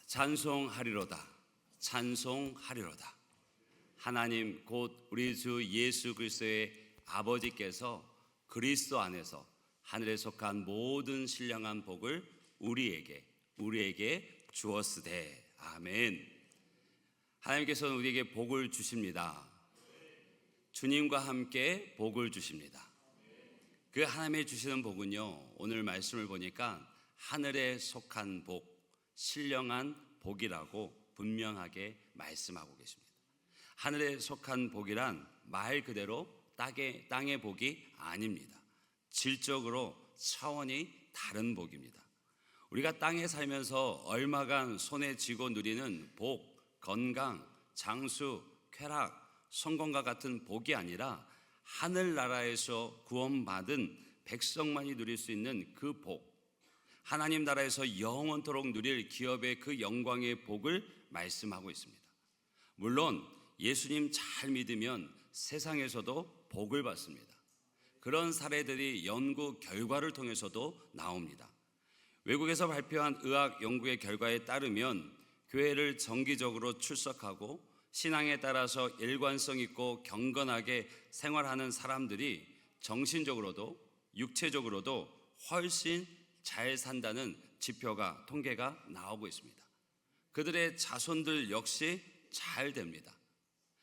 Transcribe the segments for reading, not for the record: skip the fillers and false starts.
찬송하리로다. 찬송하리로다. 하나님 곧 우리 주 예수 그리스도의 아버지께서 그리스도 안에서 하늘에 속한 모든 신령한 복을 우리에게 주었으되. 아멘. 하나님께서는 우리에게 복을 주십니다. 주님과 함께 복을 주십니다. 그 하나님이 주시는 복은요, 오늘 말씀을 보니까 하늘에 속한 복, 신령한 복이라고 분명하게 말씀하고 계십니다. 하늘에 속한 복이란 말 그대로 땅의 복이 아닙니다. 질적으로 차원이 다른 복입니다. 우리가 땅에 살면서 얼마간 손에 쥐고 누리는 복, 건강, 장수, 쾌락, 성공과 같은 복이 아니라 하늘나라에서 구원받은 백성만이 누릴 수 있는 그 복, 하나님 나라에서 영원토록 누릴 기업의 그 영광의 복을 말씀하고 있습니다. 물론 예수님 잘 믿으면 세상에서도 복을 받습니다. 그런 사례들이 연구 결과를 통해서도 나옵니다. 외국에서 발표한 의학 연구의 결과에 따르면 교회를 정기적으로 출석하고 신앙에 따라서 일관성 있고 경건하게 생활하는 사람들이 정신적으로도 육체적으로도 훨씬 잘 산다는 지표가, 통계가 나오고 있습니다. 그들의 자손들 역시 잘 됩니다.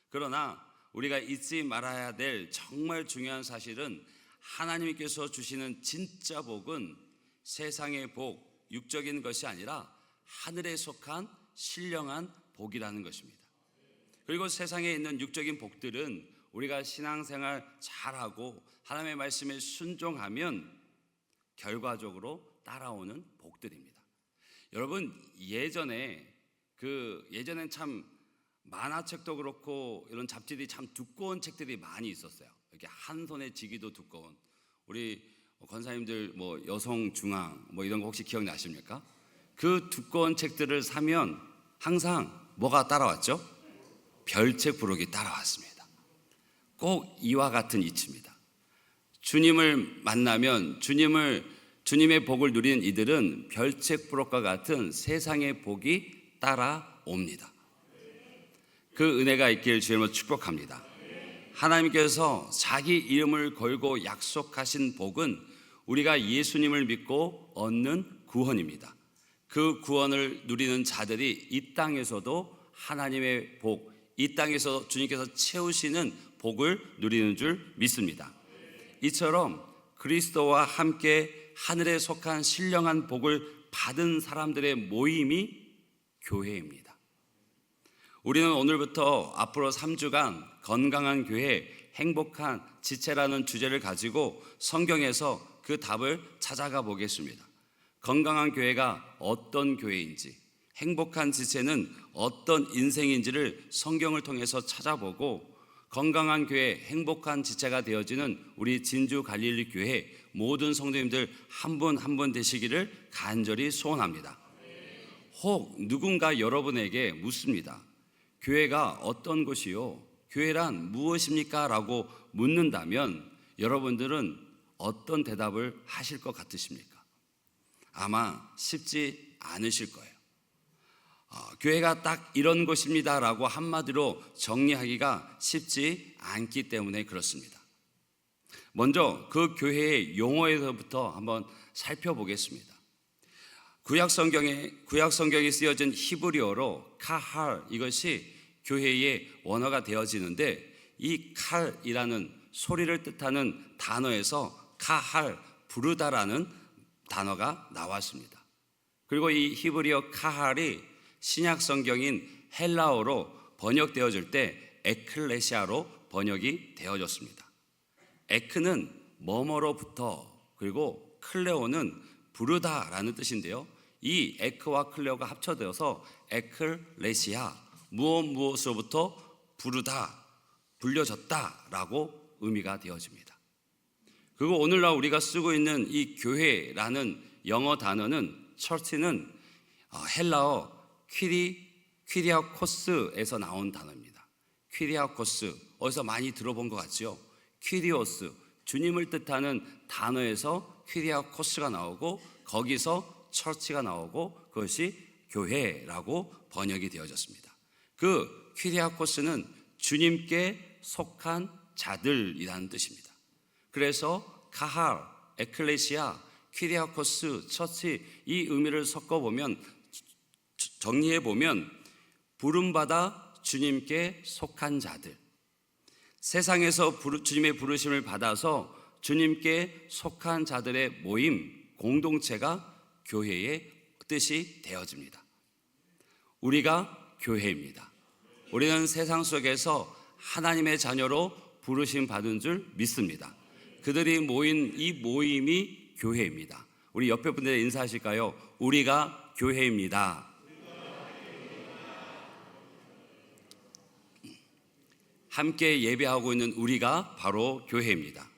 그러나 우리가 잊지 말아야 될 정말 중요한 사실은 하나님께서 주시는 진짜 복은 세상의 복, 육적인 것이 아니라 하늘에 속한 신령한 복이라는 것입니다. 그리고 세상에 있는 육적인 복들은 우리가 신앙생활 잘하고 하나님의 말씀에 순종하면 결과적으로 따라오는 복들입니다. 여러분, 예전엔 참 만화책도 그렇고 이런 잡지들이 참 두꺼운 책들이 많이 있었어요. 이렇게 한 손에 쥐기도 두꺼운. 우리 권사님들 여성 중앙 이런 거 혹시 기억나십니까? 그 두꺼운 책들을 사면 항상 뭐가 따라왔죠? 별책 부록이 따라왔습니다. 꼭 이와 같은 이치입니다. 주님을 만나면 주님의 복을 누리는 이들은 별책 부록과 같은 세상의 복이 따라옵니다. 그 은혜가 있길 주님으로 축복합니다. 하나님께서 자기 이름을 걸고 약속하신 복은 우리가 예수님을 믿고 얻는 구원입니다. 그 구원을 누리는 자들이 이 땅에서도 하나님의 복, 이 땅에서 주님께서 채우시는 복을 누리는 줄 믿습니다. 이처럼 그리스도와 함께 하늘에 속한 신령한 복을 받은 사람들의 모임이 교회입니다. 우리는 오늘부터 앞으로 3주간 건강한 교회, 행복한 지체라는 주제를 가지고 성경에서 그 답을 찾아가 보겠습니다. 건강한 교회가 어떤 교회인지, 행복한 지체는 어떤 인생인지를 성경을 통해서 찾아보고 건강한 교회, 행복한 지체가 되어지는 우리 진주 갈릴리 교회 모든 성도님들 한 분 한 분 되시기를 간절히 소원합니다. 혹 누군가 여러분에게 묻습니다. 교회가 어떤 곳이요? 교회란 무엇입니까? 라고 묻는다면 여러분들은 어떤 대답을 하실 것 같으십니까? 아마 쉽지 않으실 거예요. 교회가 딱 이런 곳입니다 라고 한마디로 정리하기가 쉽지 않기 때문에 그렇습니다. 먼저 그 교회의 용어에서부터 한번 살펴보겠습니다. 구약 성경에 쓰여진 히브리어로 카할, 이것이 교회의 원어가 되어지는데 이 칼이라는 소리를 뜻하는 단어에서 카할, 부르다라는 단어가 나왔습니다. 그리고 이 히브리어 카할이 신약 성경인 헬라어로 번역되어질 때 에클레시아로 번역이 되어졌습니다. 에크는 뭐뭐로부터, 그리고 클레오는 부르다라는 뜻인데요. 이 에크와 클레오가 합쳐져서 에클레시아, 무엇으로부터 부르다, 불려졌다라고 의미가 되어집니다. 그리고 오늘날 우리가 쓰고 있는 이 교회라는 영어 단어는 처치는 헬라어 퀴리아코스에서 나온 단어입니다. 퀴리아코스, 어디서 많이 들어본 것 같죠? 퀴리오스, 주님을 뜻하는 단어에서 퀴리아코스가 나오고 거기서 처치가 나오고 그것이 교회라고 번역이 되어졌습니다. 그 퀴리아코스는 주님께 속한 자들이라는 뜻입니다. 그래서 카할, 에클레시아, 퀴리아코스, 처치 이 의미를 섞어보면, 정리해보면 부름받아 주님께 속한 자들, 세상에서 주님의 부르심을 받아서 주님께 속한 자들의 모임, 공동체가 교회의 뜻이 되어집니다. 우리가 교회입니다. 우리는 세상 속에서 하나님의 자녀로 부르심 받은 줄 믿습니다. 그들이 모인 이 모임이 교회입니다. 우리 옆에 분들 인사하실까요? 우리가 교회입니다. 함께 예배하고 있는 우리가 바로 교회입니다.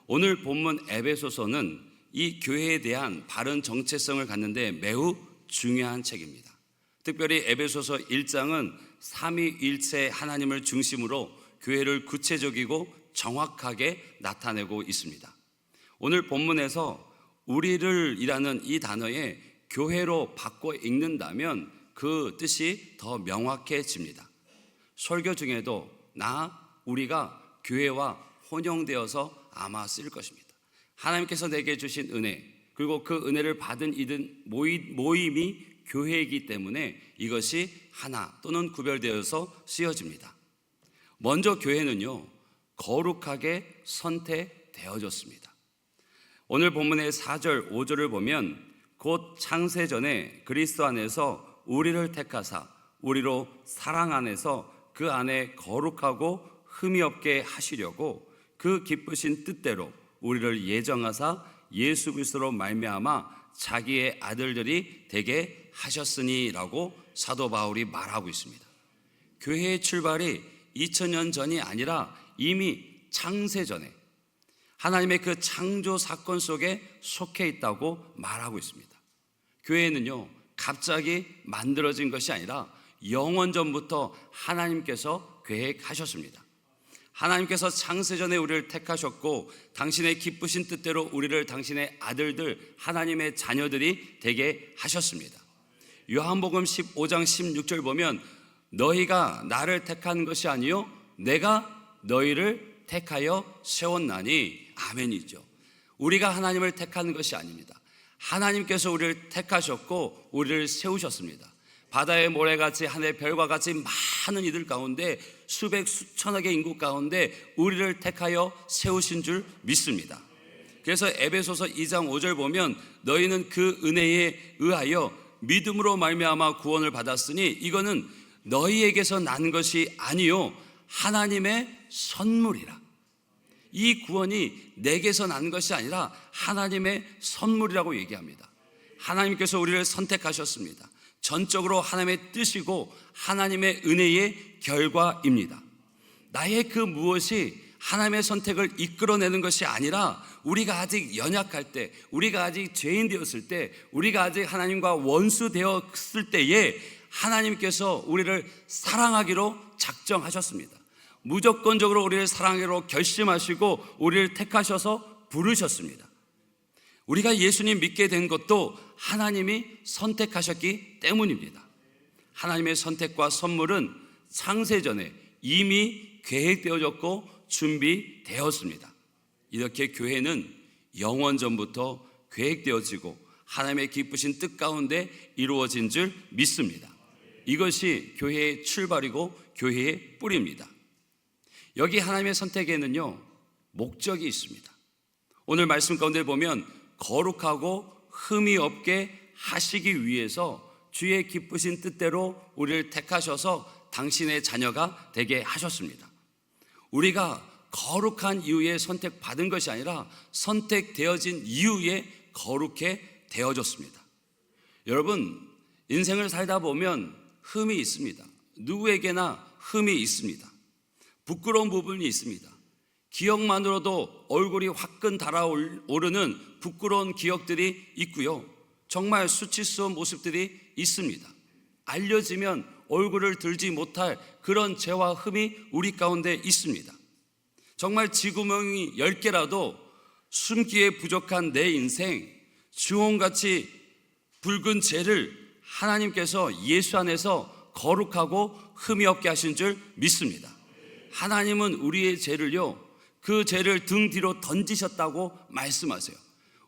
오늘 본문 에베소서는 이 교회에 대한 바른 정체성을 갖는데 매우 중요한 책입니다. 특별히 에베소서 1장은 삼위일체 하나님을 중심으로 교회를 구체적이고 정확하게 나타내고 있습니다. 오늘 본문에서 우리를 이라는 이 단어에 교회로 바꿔 읽는다면 그 뜻이 더 명확해집니다. 설교 중에도 우리가 교회와 혼용되어서 아마 쓸 것입니다. 하나님께서 내게 주신 은혜, 그리고 그 은혜를 받은 이든 모임이 교회이기 때문에 이것이 하나 또는 구별되어서 쓰여집니다. 먼저 교회는요, 거룩하게 선택되어졌습니다. 오늘 본문의 4절, 5절을 보면 곧 창세전에 그리스도 안에서 우리를 택하사 우리로 사랑 안에서 그 안에 거룩하고 흠이 없게 하시려고 그 기쁘신 뜻대로 우리를 예정하사 예수 그리스도로 말미암아 자기의 아들들이 되게 하셨으니라고 사도 바울이 말하고 있습니다. 교회의 출발이 2000년 전이 아니라 이미 창세전에 하나님의 그 창조 사건 속에 속해 있다고 말하고 있습니다. 교회는요, 갑자기 만들어진 것이 아니라 영원전부터 하나님께서 계획하셨습니다. 하나님께서 창세전에 우리를 택하셨고 당신의 기쁘신 뜻대로 우리를 당신의 아들들, 하나님의 자녀들이 되게 하셨습니다. 요한복음 15장 16절 보면 너희가 나를 택한 것이 아니요 내가 너희를 택하여 세웠나니, 아멘이죠. 우리가 하나님을 택한 것이 아닙니다. 하나님께서 우리를 택하셨고 우리를 세우셨습니다. 바다의 모래같이 하늘의 별과 같이 많은 이들 가운데 수백 수천억의 인구 가운데 우리를 택하여 세우신 줄 믿습니다. 그래서 에베소서 2장 5절 보면 너희는 그 은혜에 의하여 믿음으로 말미암아 구원을 받았으니 이거는 너희에게서 난 것이 아니요 하나님의 선물이라. 이 구원이 내게서 난 것이 아니라 하나님의 선물이라고 얘기합니다. 하나님께서 우리를 선택하셨습니다. 전적으로 하나님의 뜻이고 하나님의 은혜의 결과입니다. 나의 그 무엇이 하나님의 선택을 이끌어내는 것이 아니라 우리가 아직 연약할 때, 우리가 아직 죄인 되었을 때, 우리가 아직 하나님과 원수 되었을 때에 하나님께서 우리를 사랑하기로 작정하셨습니다. 무조건적으로 우리를 사랑하기로 결심하시고 우리를 택하셔서 부르셨습니다. 우리가 예수님 믿게 된 것도 하나님이 선택하셨기 때문입니다. 하나님의 선택과 선물은 창세전에 이미 계획되어졌고 준비되었습니다. 이렇게 교회는 영원전부터 계획되어지고 하나님의 기쁘신 뜻 가운데 이루어진 줄 믿습니다. 이것이 교회의 출발이고 교회의 뿌리입니다. 여기 하나님의 선택에는요, 목적이 있습니다. 오늘 말씀 가운데 보면 거룩하고 흠이 없게 하시기 위해서 주의 기쁘신 뜻대로 우리를 택하셔서 당신의 자녀가 되게 하셨습니다. 우리가 거룩한 이후에 선택받은 것이 아니라 선택되어진 이후에 거룩해 되어졌습니다. 여러분, 인생을 살다 보면 흠이 있습니다. 누구에게나 흠이 있습니다. 부끄러운 부분이 있습니다. 기억만으로도 얼굴이 화끈 달아오르는 부끄러운 기억들이 있고요. 정말 수치스러운 모습들이 있습니다. 알려지면 얼굴을 들지 못할 그런 죄와 흠이 우리 가운데 있습니다. 정말 쥐구멍이 10개라도 숨기에 부족한 내 인생, 주홍같이 붉은 죄를 하나님께서 예수 안에서 거룩하고 흠이 없게 하신 줄 믿습니다. 하나님은 우리의 죄를요, 그 죄를 등 뒤로 던지셨다고 말씀하세요.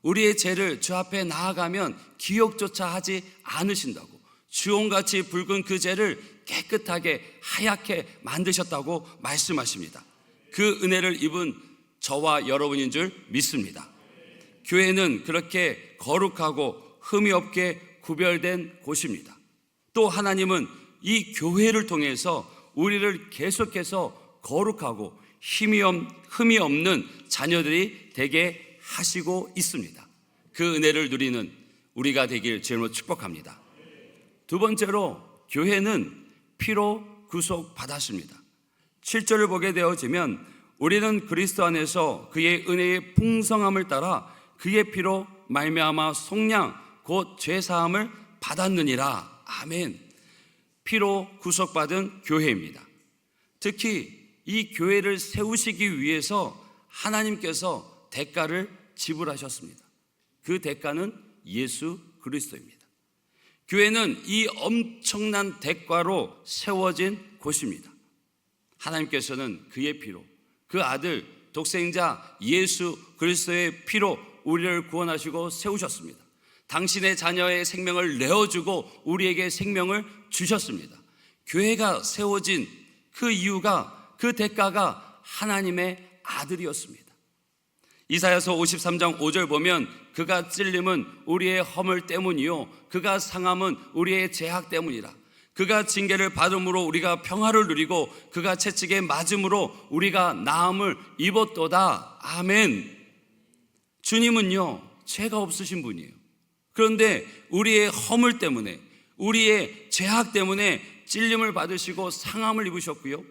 우리의 죄를 주 앞에 나아가면 기억조차 하지 않으신다고, 주홍같이 붉은 그 죄를 깨끗하게 하얗게 만드셨다고 말씀하십니다. 그 은혜를 입은 저와 여러분인 줄 믿습니다. 교회는 그렇게 거룩하고 흠이 없게 구별된 곳입니다. 또 하나님은 이 교회를 통해서 우리를 계속해서 거룩하고 흠이 없는 자녀들이 되게 하시고 있습니다. 그 은혜를 누리는 우리가 되길 주님으로 축복합니다. 두 번째로, 교회는 피로 구속받았습니다. 7절을 보게 되어지면 우리는 그리스도 안에서 그의 은혜의 풍성함을 따라 그의 피로 말미암아 속량 곧 죄사함을 받았느니라. 아멘. 피로 구속받은 교회입니다. 특히 이 교회를 세우시기 위해서 하나님께서 대가를 지불하셨습니다. 그 대가는 예수 그리스도입니다. 교회는 이 엄청난 대가로 세워진 곳입니다. 하나님께서는 그의 피로, 그 아들 독생자 예수 그리스도의 피로 우리를 구원하시고 세우셨습니다. 당신의 자녀의 생명을 내어주고 우리에게 생명을 주셨습니다. 교회가 세워진 그 이유가, 그 대가가 하나님의 아들이었습니다. 이사야서 53장 5절 보면 그가 찔림은 우리의 허물 때문이요 그가 상함은 우리의 죄악 때문이라. 그가 징계를 받음으로 우리가 평화를 누리고 그가 채찍에 맞음으로 우리가 나음을 입었도다. 아멘. 주님은요, 죄가 없으신 분이에요. 그런데 우리의 허물 때문에, 우리의 죄악 때문에 찔림을 받으시고 상함을 입으셨고요,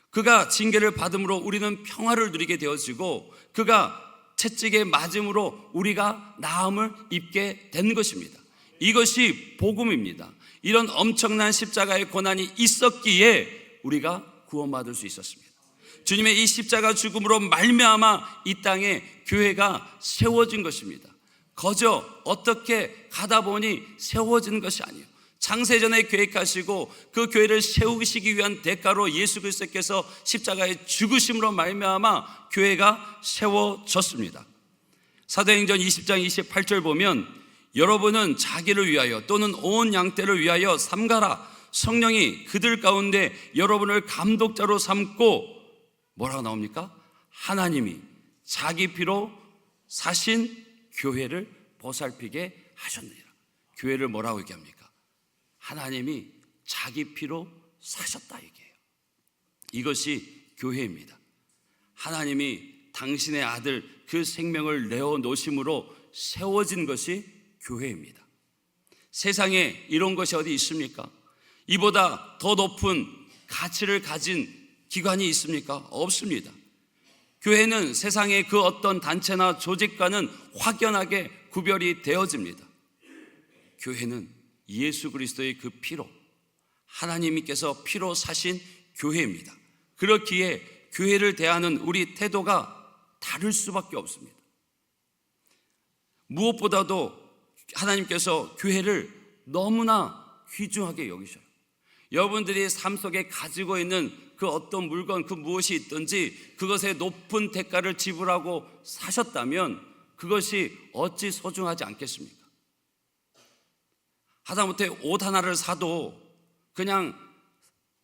그가 징계를 받음으로 우리는 평화를 누리게 되어지고 그가 채찍에 맞음으로 우리가 나음을 입게 된 것입니다. 이것이 복음입니다. 이런 엄청난 십자가의 고난이 있었기에 우리가 구원받을 수 있었습니다. 주님의 이 십자가 죽음으로 말미암아 이 땅에 교회가 세워진 것입니다. 거저 어떻게 가다 보니 세워진 것이 아니에요. 창세전에 계획하시고 그 교회를 세우시기 위한 대가로 예수 그리스도께서 십자가의 죽으심으로 말미암아 교회가 세워졌습니다. 사도행전 20장 28절 보면 여러분은 자기를 위하여 또는 온 양떼를 위하여 삼가라. 성령이 그들 가운데 여러분을 감독자로 삼고 뭐라고 나옵니까? 하나님이 자기 피로 사신 교회를 보살피게 하셨느니라. 교회를 뭐라고 얘기합니까? 하나님이 자기 피로 사셨다 얘기해요. 이것이 교회입니다. 하나님이 당신의 아들 그 생명을 내어놓으심으로 세워진 것이 교회입니다. 세상에 이런 것이 어디 있습니까? 이보다 더 높은 가치를 가진 기관이 있습니까? 없습니다. 교회는 세상의 그 어떤 단체나 조직과는 확연하게 구별이 되어집니다. 교회는 예수 그리스도의 그 피로, 하나님께서 피로 사신 교회입니다. 그렇기에 교회를 대하는 우리 태도가 다를 수밖에 없습니다. 무엇보다도 하나님께서 교회를 너무나 귀중하게 여기셔요. 여러분들이 삶 속에 가지고 있는 그 어떤 물건, 그 무엇이 있든지 그것에 높은 대가를 지불하고 사셨다면 그것이 어찌 소중하지 않겠습니까? 하다못해 옷 하나를 사도 그냥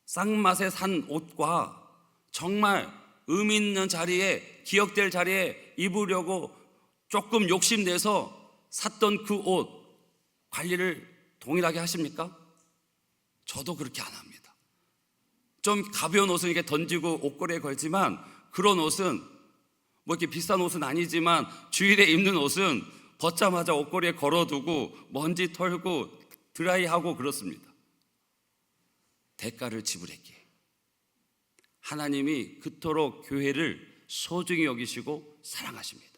쌍맛에 산 옷과 정말 의미 있는 자리에, 기억될 자리에 입으려고 조금 욕심내서 샀던 그 옷 관리를 동일하게 하십니까? 저도 그렇게 안 합니다. 좀 가벼운 옷은 이렇게 던지고 옷걸이에 걸지만 그런 옷은 뭐 이렇게 비싼 옷은 아니지만 주일에 입는 옷은 벗자마자 옷걸이에 걸어두고 먼지 털고 드라이하고 그렇습니다. 대가를 지불했기에 하나님이 그토록 교회를 소중히 여기시고 사랑하십니다.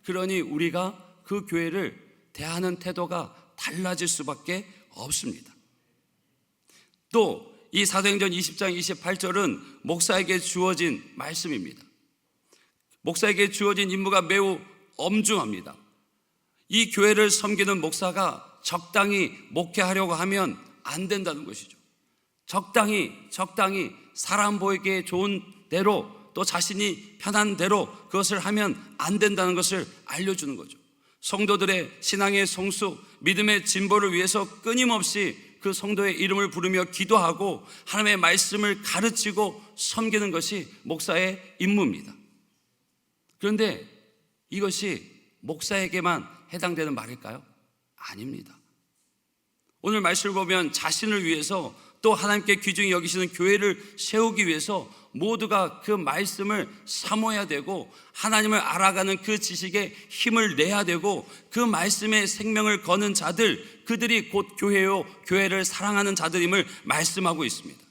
그러니 우리가 그 교회를 대하는 태도가 달라질 수밖에 없습니다. 또 이 사도행전 20장 28절은 목사에게 주어진 말씀입니다. 목사에게 주어진 임무가 매우 엄중합니다. 이 교회를 섬기는 목사가 적당히 목회하려고 하면 안 된다는 것이죠. 적당히 사람 보이기에 좋은 대로, 또 자신이 편한 대로 그것을 하면 안 된다는 것을 알려주는 거죠. 성도들의 신앙의 성숙, 믿음의 진보를 위해서 끊임없이 그 성도의 이름을 부르며 기도하고 하나님의 말씀을 가르치고 섬기는 것이 목사의 임무입니다. 그런데 이것이 목사에게만 해당되는 말일까요? 아닙니다. 오늘 말씀을 보면 자신을 위해서, 또 하나님께 귀중히 여기시는 교회를 세우기 위해서 모두가 그 말씀을 사모해야 되고, 하나님을 알아가는 그 지식에 힘을 내야 되고, 그 말씀에 생명을 거는 자들, 그들이 곧 교회요, 교회를 사랑하는 자들임을 말씀하고 있습니다.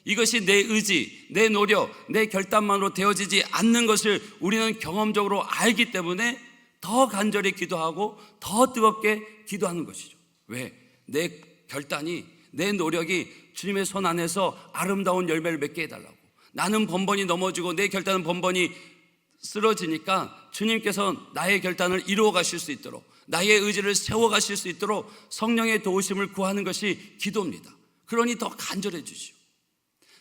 이것이 내 의지, 내 노력, 내 결단만으로 되어지지 않는 것을 우리는 경험적으로 알기 때문에 더 간절히 기도하고 더 뜨겁게 기도하는 것이죠. 왜? 내 결단이, 내 노력이 주님의 손 안에서 아름다운 열매를 맺게 해달라고. 나는 번번이 넘어지고 내 결단은 번번이 쓰러지니까 주님께서 나의 결단을 이루어 가실 수 있도록, 나의 의지를 세워 가실 수 있도록 성령의 도우심을 구하는 것이 기도입니다. 그러니 더 간절해지시오.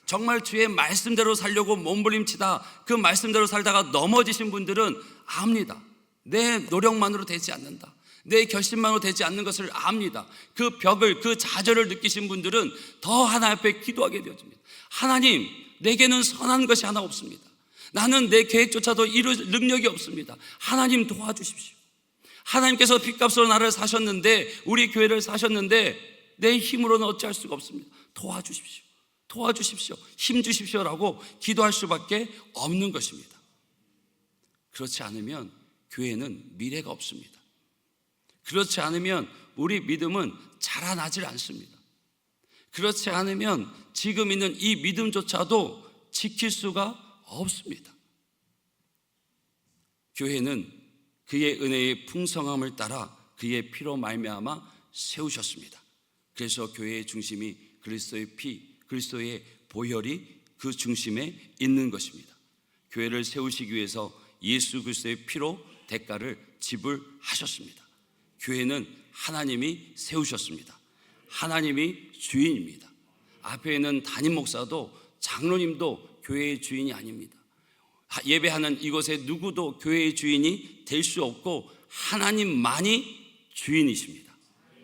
정말 주의 말씀대로 살려고 몸부림치다 그 말씀대로 살다가 넘어지신 분들은 압니다. 내 노력만으로 되지 않는다, 내 결심만으로 되지 않는 것을 압니다. 그 벽을, 그 좌절을 느끼신 분들은 더 하나님 앞에 기도하게 되어집니다. 하나님, 내게는 선한 것이 하나 없습니다. 나는 내 계획조차도 이룰 능력이 없습니다. 하나님 도와주십시오. 하나님께서 핏값으로 나를 사셨는데, 우리 교회를 사셨는데 내 힘으로는 어찌할 수가 없습니다. 도와주십시오. 도와주십시오. 힘 주십시오라고 기도할 수밖에 없는 것입니다. 그렇지 않으면 교회는 미래가 없습니다. 그렇지 않으면 우리 믿음은 자라나질 않습니다. 그렇지 않으면 지금 있는 이 믿음조차도 지킬 수가 없습니다. 교회는 그의 은혜의 풍성함을 따라 그의 피로 말미암아 세우셨습니다. 그래서 교회의 중심이 그리스도의 피, 그리스도의 보혈이 그 중심에 있는 것입니다. 교회를 세우시기 위해서 예수 그리스도의 피로 대가를 지불하셨습니다. 교회는 하나님이 세우셨습니다. 하나님이 주인입니다. 앞에 있는 담임 목사도 장로님도 교회의 주인이 아닙니다. 예배하는 이곳에 누구도 교회의 주인이 될 수 없고 하나님만이 주인이십니다.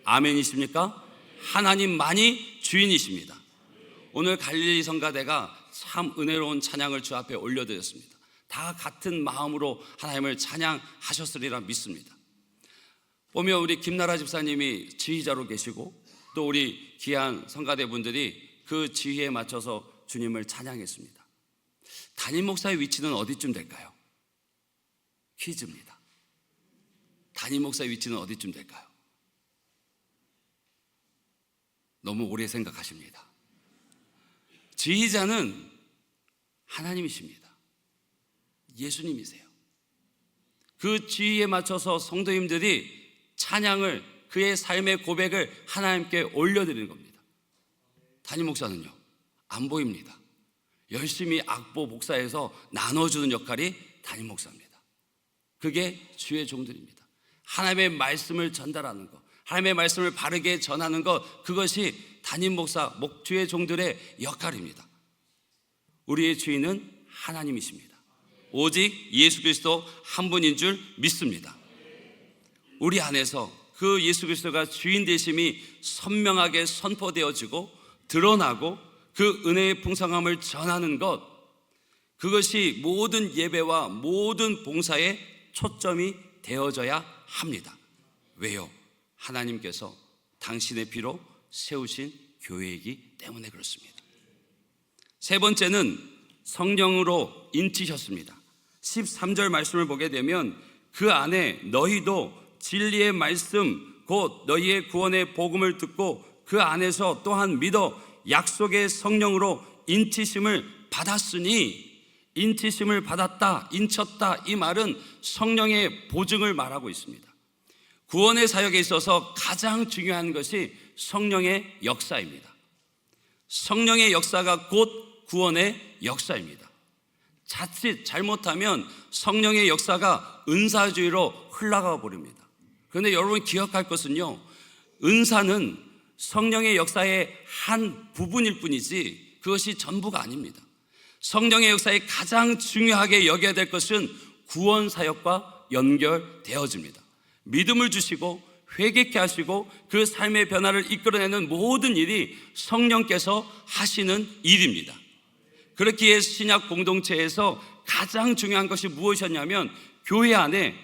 아멘이십니까? 하나님만이 주인이십니다. 오늘 갈릴리 성가대가 참 은혜로운 찬양을 주 앞에 올려드렸습니다. 다 같은 마음으로 하나님을 찬양하셨으리라 믿습니다. 보면 우리 김나라 집사님이 지휘자로 계시고, 또 우리 귀한 성가대 분들이 그 지휘에 맞춰서 주님을 찬양했습니다. 담임 목사의 위치는 어디쯤 될까요? 퀴즈입니다. 담임 목사의 위치는 어디쯤 될까요? 너무 오래 생각하십니다. 지휘자는 하나님이십니다. 예수님이세요. 그 지휘에 맞춰서 성도님들이 찬양을, 그의 삶의 고백을 하나님께 올려드리는 겁니다. 담임 목사는요, 안 보입니다. 열심히 악보 복사해서 나눠주는 역할이 담임 목사입니다. 그게 주의 종들입니다. 하나님의 말씀을 전달하는 것, 하나님의 말씀을 바르게 전하는 것, 그것이 담임 목사, 주의 종들의 역할입니다. 우리의 주인은 하나님이십니다. 오직 예수 그리스도 한 분인 줄 믿습니다. 우리 안에서 그 예수 그리스도가 주인 되심이 선명하게 선포되어지고 드러나고 그 은혜의 풍성함을 전하는 것, 그것이 모든 예배와 모든 봉사의 초점이 되어져야 합니다. 왜요? 하나님께서 당신의 피로 세우신 교회이기 때문에 그렇습니다. 세 번째는 성령으로 인치셨습니다. 13절 말씀을 보게 되면 그 안에 너희도 진리의 말씀 곧 너희의 구원의 복음을 듣고 그 안에서 또한 믿어 약속의 성령으로 인치심을 받았으니, 인치심을 받았다, 인쳤다, 이 말은 성령의 보증을 말하고 있습니다. 구원의 사역에 있어서 가장 중요한 것이 성령의 역사입니다. 성령의 역사가 곧 구원의 역사입니다. 자칫 잘못하면 성령의 역사가 은사주의로 흘러가 버립니다. 그런데 여러분 기억할 것은요, 은사는 성령의 역사의 한 부분일 뿐이지 그것이 전부가 아닙니다. 성령의 역사에 가장 중요하게 여겨야 될 것은 구원 사역과 연결되어집니다. 믿음을 주시고 회개케 하시고 그 삶의 변화를 이끌어내는 모든 일이 성령께서 하시는 일입니다. 그렇기에 신약 공동체에서 가장 중요한 것이 무엇이었냐면 교회 안에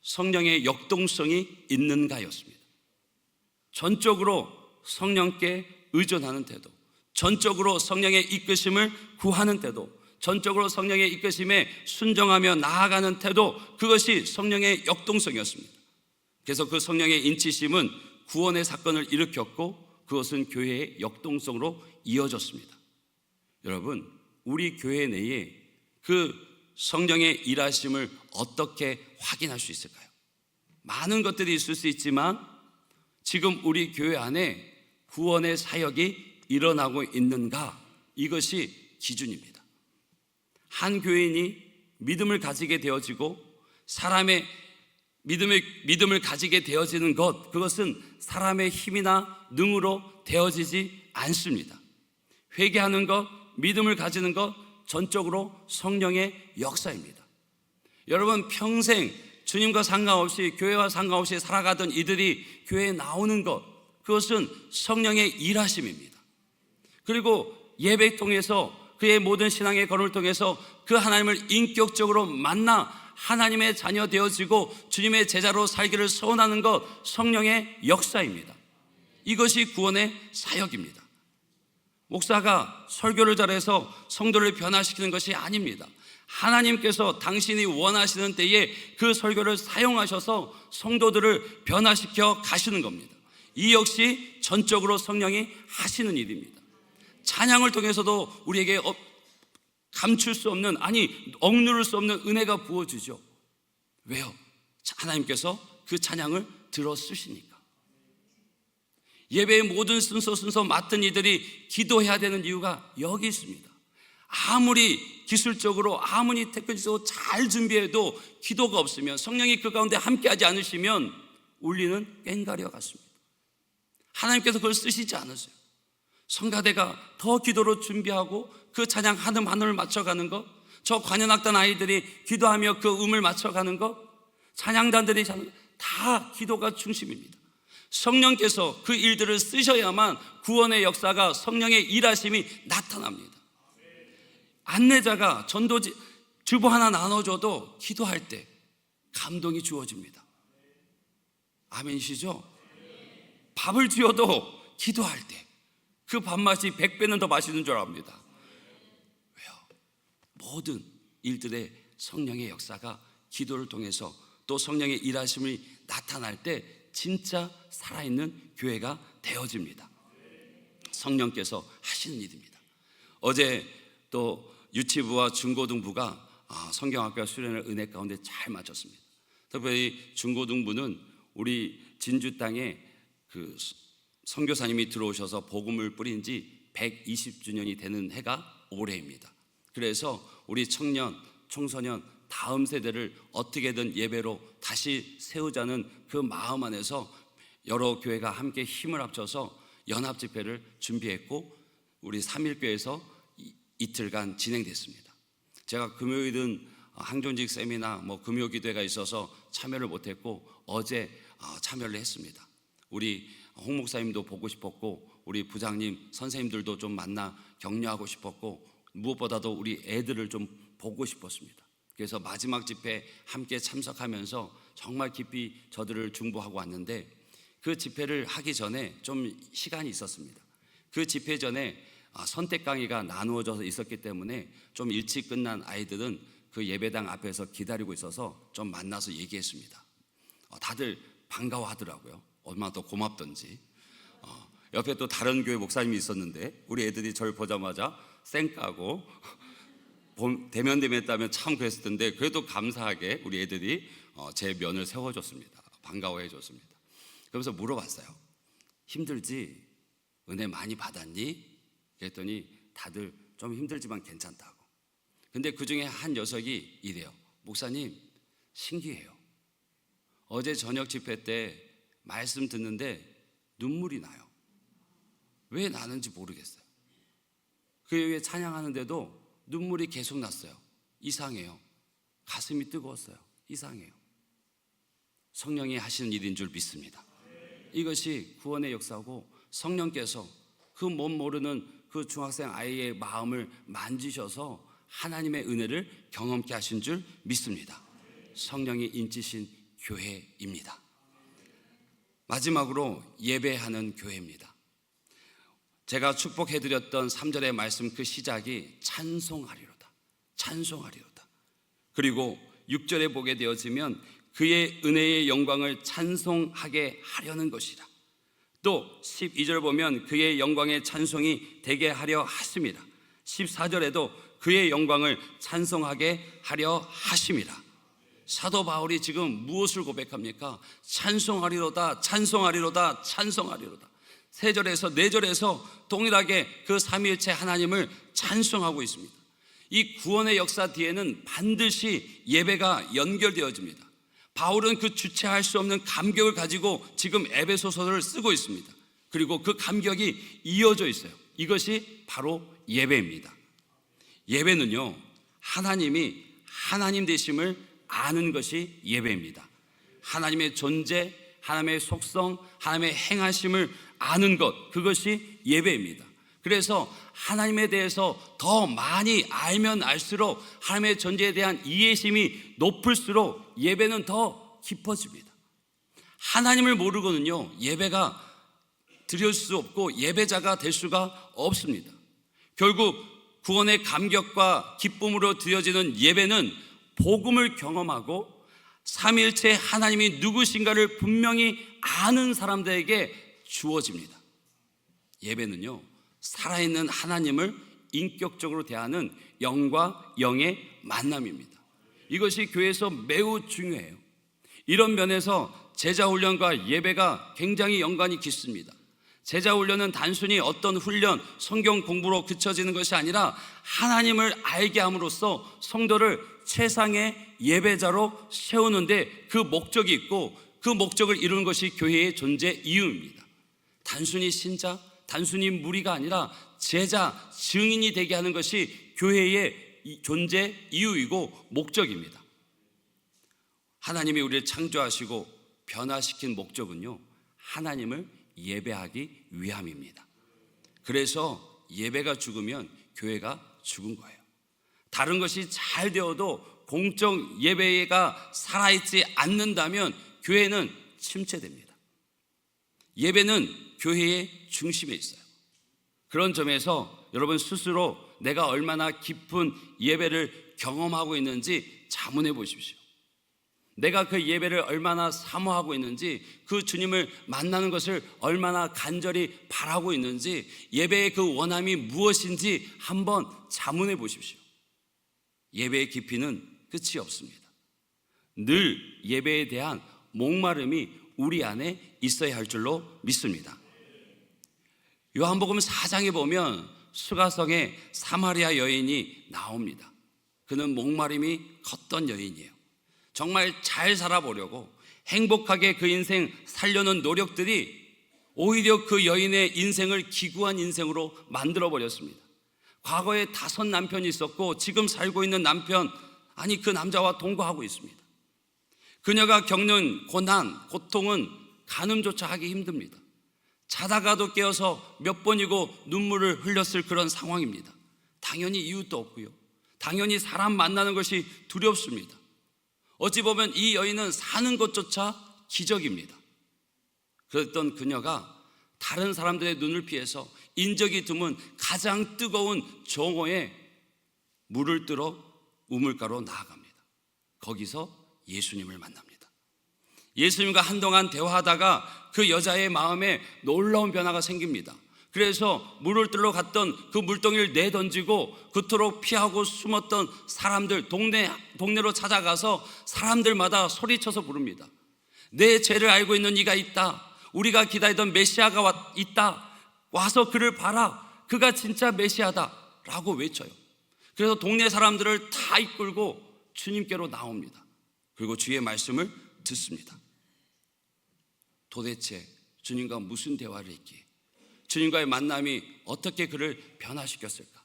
성령의 역동성이 있는가였습니다. 전적으로 성령께 의존하는 태도, 전적으로 성령의 이끄심을 구하는 태도, 전적으로 성령의 이끄심에 순종하며 나아가는 태도, 그것이 성령의 역동성이었습니다. 그래서 그 성령의 인치심은 구원의 사건을 일으켰고 그것은 교회의 역동성으로 이어졌습니다. 여러분, 우리 교회 내에 그 성령의 일하심을 어떻게 확인할 수 있을까요? 많은 것들이 있을 수 있지만 지금 우리 교회 안에 구원의 사역이 일어나고 있는가, 이것이 기준입니다. 한 교인이 믿음을 가지게 되어지고 사람의 믿음을 가지게 되어지는 것, 그것은 사람의 힘이나 능으로 되어지지 않습니다. 회개하는 것, 믿음을 가지는 것, 전적으로 성령의 역사입니다. 여러분, 평생 주님과 상관없이, 교회와 상관없이 살아가던 이들이 교회에 나오는 것, 그것은 성령의 일하심입니다. 그리고 예배 통해서 그의 모든 신앙의 걸음을 통해서 그 하나님을 인격적으로 만나 하나님의 자녀 되어지고 주님의 제자로 살기를 소원하는 것, 성령의 역사입니다. 이것이 구원의 사역입니다. 목사가 설교를 잘해서 성도를 변화시키는 것이 아닙니다. 하나님께서 당신이 원하시는 때에 그 설교를 사용하셔서 성도들을 변화시켜 가시는 겁니다. 이 역시 전적으로 성령이 하시는 일입니다. 찬양을 통해서도 우리에게 감출 수 없는, 아니 억누를 수 없는 은혜가 부어지죠. 왜요? 하나님께서 그 찬양을 들어 쓰시니까. 예배의 모든 순서 맡은 이들이 기도해야 되는 이유가 여기 있습니다. 아무리 기술적으로, 아무리 테크닉적으로 잘 준비해도 기도가 없으면, 성령이 그 가운데 함께하지 않으시면 울리는 꽹과리와 같습니다. 하나님께서 그걸 쓰시지 않으세요. 성가대가 더 기도로 준비하고 그 찬양 한음 한음을 맞춰가는 것, 저 관현악단 아이들이 기도하며 그 음을 맞춰가는 것, 찬양단들이 다 기도가 중심입니다. 성령께서 그 일들을 쓰셔야만 구원의 역사가, 성령의 일하심이 나타납니다. 안내자가 전도지 주보 하나 나눠줘도 기도할 때 감동이 주어집니다. 아멘이시죠? 밥을 주어도 기도할 때 그 밥맛이 100배는 더 맛있는 줄 압니다. 왜요? 모든 일들의 성령의 역사가 기도를 통해서 또 성령의 일하심이 나타날 때 진짜 살아있는 교회가 되어집니다. 성령께서 하시는 일입니다. 어제 또 유치부와 중고등부가 성경학교 수련회 은혜 가운데 잘 마쳤습니다. 특별히 중고등부는 우리 진주 땅에 그 선교사님이 들어오셔서 복음을 뿌린 지 120주년이 되는 해가 올해입니다. 그래서 우리 청년, 청소년, 다음 세대를 어떻게든 예배로 다시 세우자는 그 마음 안에서 여러 교회가 함께 힘을 합쳐서 연합 집회를 준비했고 우리 삼일교에서 이틀간 진행됐습니다. 제가 금요일은 항존직 세미나 금요 기도회가 있어서 참여를 못했고 어제 참여를 했습니다. 우리 홍 목사님도 보고 싶었고 우리 부장님, 선생님들도 좀 만나 격려하고 싶었고 무엇보다도 우리 애들을 좀 보고 싶었습니다. 그래서 마지막 집회 함께 참석하면서 정말 깊이 저들을 중보하고 왔는데 그 집회를 하기 전에 좀 시간이 있었습니다. 그 집회 전에 선택 강의가 나누어져서 있었기 때문에 좀 일찍 끝난 아이들은 그 예배당 앞에서 기다리고 있어서 좀 만나서 얘기했습니다. 다들 반가워하더라고요. 얼마나 더 고맙던지. 옆에 또 다른 교회 목사님이 있었는데 우리 애들이 저를 보자마자 쌩까고 대면했다면 참 그랬을 텐데 그래도 감사하게 우리 애들이 제 면을 세워줬습니다. 반가워해 줬습니다. 그러면서 물어봤어요. 힘들지? 은혜 많이 받았니? 그랬더니 다들 좀 힘들지만 괜찮다고. 근데 그 중에 한 녀석이 이래요. 목사님, 신기해요. 어제 저녁 집회 때 말씀 듣는데 눈물이 나요. 왜 나는지 모르겠어요. 그 예배 찬양하는데도 눈물이 계속 났어요. 이상해요. 가슴이 뜨거웠어요. 이상해요. 성령이 하시는 일인 줄 믿습니다. 이것이 구원의 역사고, 성령께서 그 못 모르는 그 중학생 아이의 마음을 만지셔서 하나님의 은혜를 경험케 하신 줄 믿습니다. 성령이 인치신 교회입니다. 마지막으로 예배하는 교회입니다. 제가 축복해드렸던 3절의 말씀 그 시작이 찬송하리로다, 찬송하리로다. 그리고 6절에 보게 되어지면 그의 은혜의 영광을 찬송하게 하려는 것이라. 또 12절 보면 그의 영광의 찬송이 되게 하려 하심이라. 14절에도 그의 영광을 찬송하게 하려 하심이라. 사도 바울이 지금 무엇을 고백합니까? 찬송하리로다, 찬송하리로다, 찬송하리로다. 3절에서 4절에서 동일하게 그 삼위일체 하나님을 찬송하고 있습니다. 이 구원의 역사 뒤에는 반드시 예배가 연결되어집니다. 바울은 그 주체할 수 없는 감격을 가지고 지금 에베소서를 쓰고 있습니다. 그리고 그 감격이 이어져 있어요. 이것이 바로 예배입니다. 예배는요, 하나님이 하나님 되심을 아는 것이 예배입니다. 하나님의 존재, 하나님의 속성, 하나님의 행하심을 아는 것, 그것이 예배입니다. 그래서 하나님에 대해서 더 많이 알면 알수록 하나님의 존재에 대한 이해심이 높을수록 예배는 더 깊어집니다. 하나님을 모르고는요, 예배가 드릴 수 없고 예배자가 될 수가 없습니다. 결국 구원의 감격과 기쁨으로 드려지는 예배는 복음을 경험하고 삼위일체 하나님이 누구신가를 분명히 아는 사람들에게 주어집니다. 예배는요, 살아있는 하나님을 인격적으로 대하는 영과 영의 만남입니다. 이것이 교회에서 매우 중요해요. 이런 면에서 제자훈련과 예배가 굉장히 연관이 깊습니다. 제자훈련은 단순히 어떤 훈련, 성경 공부로 그쳐지는 것이 아니라 하나님을 알게 함으로써 성도를 최상의 예배자로 세우는데 그 목적이 있고, 그 목적을 이루는 것이 교회의 존재 이유입니다. 단순히 신자, 단순히 무리가 아니라 제자, 증인이 되게 하는 것이 교회의 존재 이유이고 목적입니다. 하나님이 우리를 창조하시고 변화시킨 목적은요, 하나님을 예배하기 위함입니다. 그래서 예배가 죽으면 교회가 죽은 거예요. 다른 것이 잘 되어도 공적 예배가 살아있지 않는다면 교회는 침체됩니다. 예배는 교회의 중심에 있어요. 그런 점에서 여러분 스스로 내가 얼마나 깊은 예배를 경험하고 있는지 자문해 보십시오. 내가 그 예배를 얼마나 사모하고 있는지, 그 주님을 만나는 것을 얼마나 간절히 바라고 있는지, 예배의 그 원함이 무엇인지 한번 자문해 보십시오. 예배의 깊이는 끝이 없습니다. 늘 예배에 대한 목마름이 우리 안에 있어야 할 줄로 믿습니다. 요한복음 4장에 보면 수가성에 사마리아 여인이 나옵니다. 그는 목마름이 컸던 여인이에요. 정말 잘 살아보려고 행복하게 그 인생 살려는 노력들이 오히려 그 여인의 인생을 기구한 인생으로 만들어버렸습니다. 과거에 5 남편이 있었고 지금 살고 있는 남편, 아니 그 남자와 동거하고 있습니다. 그녀가 겪는 고난, 고통은 가늠조차 하기 힘듭니다. 자다가도 깨어서 몇 번이고 눈물을 흘렸을 그런 상황입니다. 당연히 이웃도 없고요, 당연히 사람 만나는 것이 두렵습니다. 어찌 보면 이 여인은 사는 것조차 기적입니다. 그랬던 그녀가 다른 사람들의 눈을 피해서 인적이 드문 가장 뜨거운 정오에 물을 들어 우물가로 나아갑니다. 거기서 예수님을 만납니다. 예수님과 한동안 대화하다가 그 여자의 마음에 놀라운 변화가 생깁니다. 그래서 물을 들러 갔던 그 물동이를 내던지고 그토록 피하고 숨었던 사람들, 동네로 찾아가서 사람들마다 소리쳐서 부릅니다. 내 죄를 알고 있는 이가 있다. 우리가 기다리던 메시아가 있다. 와서 그를 봐라. 그가 진짜 메시아다 라고 외쳐요. 그래서 동네 사람들을 다 이끌고 주님께로 나옵니다. 그리고 주의 말씀을 듣습니다. 도대체 주님과 무슨 대화를 했기에, 주님과의 만남이 어떻게 그를 변화시켰을까?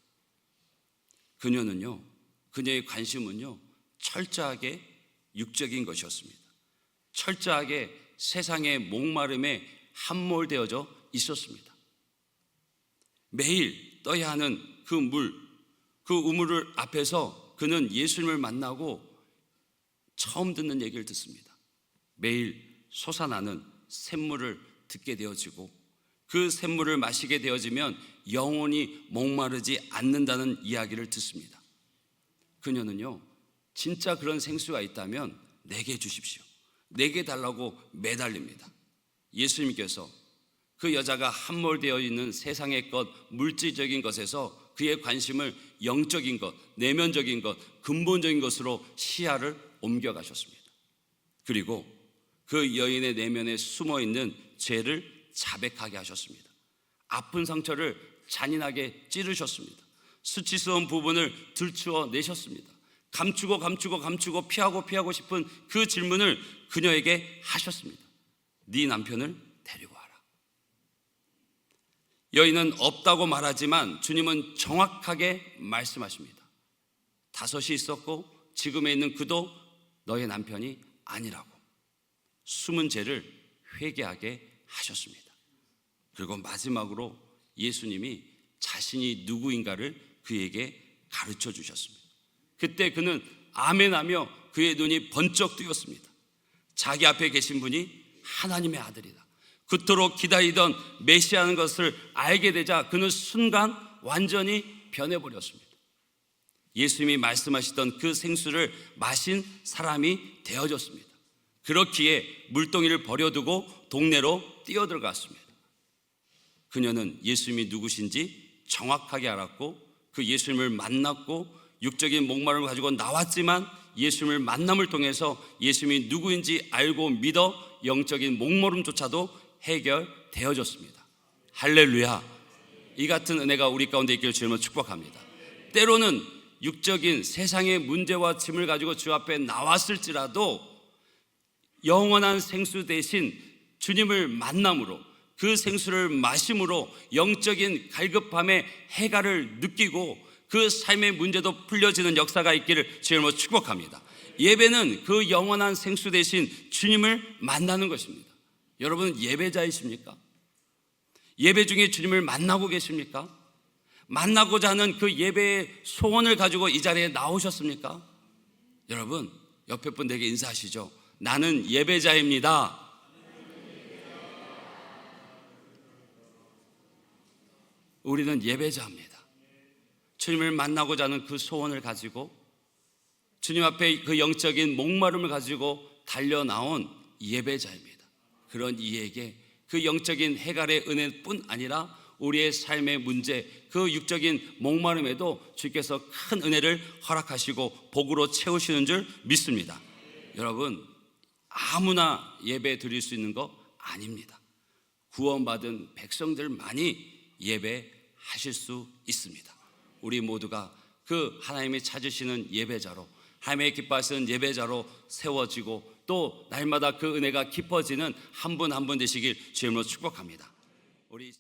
그녀의 관심은요, 철저하게 육적인 것이었습니다. 철저하게 세상의 목마름에 함몰되어져 있었습니다. 매일 떠야 하는 그 우물 앞에서 그는 예수님을 만나고 처음 듣는 얘기를 듣습니다. 매일 솟아나는 샘물을 듣게 되어지고 그 샘물을 마시게 되어지면 영원히 목마르지 않는다는 이야기를 듣습니다. 그녀는요, 진짜 그런 생수가 있다면 내게 주십시오, 내게 달라고 매달립니다. 예수님께서 그 여자가 함몰되어 있는 세상의 것, 물질적인 것에서 그의 관심을 영적인 것, 내면적인 것, 근본적인 것으로 시야를 옮겨가셨습니다. 그리고 그 여인의 내면에 숨어있는 죄를 자백하게 하셨습니다. 아픈 상처를 잔인하게 찌르셨습니다. 수치스러운 부분을 들추어 내셨습니다. 감추고 피하고 싶은 그 질문을 그녀에게 하셨습니다. 네 남편을 데리고 와라. 여인은 없다고 말하지만 주님은 정확하게 말씀하십니다. 5이 있었고 지금에 있는 그도 너의 남편이 아니라고 숨은 죄를 회개하게 하셨습니다. 그리고 마지막으로 예수님이 자신이 누구인가를 그에게 가르쳐 주셨습니다. 그때 그는 아멘하며 그의 눈이 번쩍 뜨였습니다. 자기 앞에 계신 분이 하나님의 아들이다, 그토록 기다리던 메시아라는 것을 알게 되자 그는 순간 완전히 변해버렸습니다. 예수님이 말씀하시던 그 생수를 마신 사람이 되어졌습니다. 그렇기에 물동이를 버려두고 동네로 뛰어들어갔습니다. 그녀는 예수님이 누구신지 정확하게 알았고 그 예수님을 만났고 육적인 목마름을 가지고 나왔지만 예수님을 만남을 통해서 예수님이 누구인지 알고 믿어 영적인 목마름조차도 해결되어졌습니다. 할렐루야. 이 같은 은혜가 우리 가운데 있기를 주님을 축복합니다. 때로는 육적인 세상의 문제와 짐을 가지고 주 앞에 나왔을지라도 영원한 생수 대신 주님을 만남으로 그 생수를 마심으로 영적인 갈급함의 해갈을 느끼고 그 삶의 문제도 풀려지는 역사가 있기를 주님으로 축복합니다. 예배는 그 영원한 생수 대신 주님을 만나는 것입니다. 여러분 예배자이십니까? 예배 중에 주님을 만나고 계십니까? 만나고자 하는 그 예배의 소원을 가지고 이 자리에 나오셨습니까? 여러분 옆에 분에게 인사하시죠. 나는 예배자입니다. 우리는 예배자입니다. 주님을 만나고자 하는 그 소원을 가지고 주님 앞에 그 영적인 목마름을 가지고 달려나온 예배자입니다. 그런 이에게 그 영적인 해갈의 은혜뿐 아니라 우리의 삶의 문제, 그 육적인 목마름에도 주께서 큰 은혜를 허락하시고 복으로 채우시는 줄 믿습니다. 여러분 아무나 예배 드릴 수 있는 거 아닙니다. 구원받은 백성들만이 예배하실 수 있습니다. 우리 모두가 그 하나님이 찾으시는 예배자로, 하나님의 기뻐하시는 예배자로 세워지고 또 날마다 그 은혜가 깊어지는 한 분 한 분 되시길 주님으로 축복합니다. 우리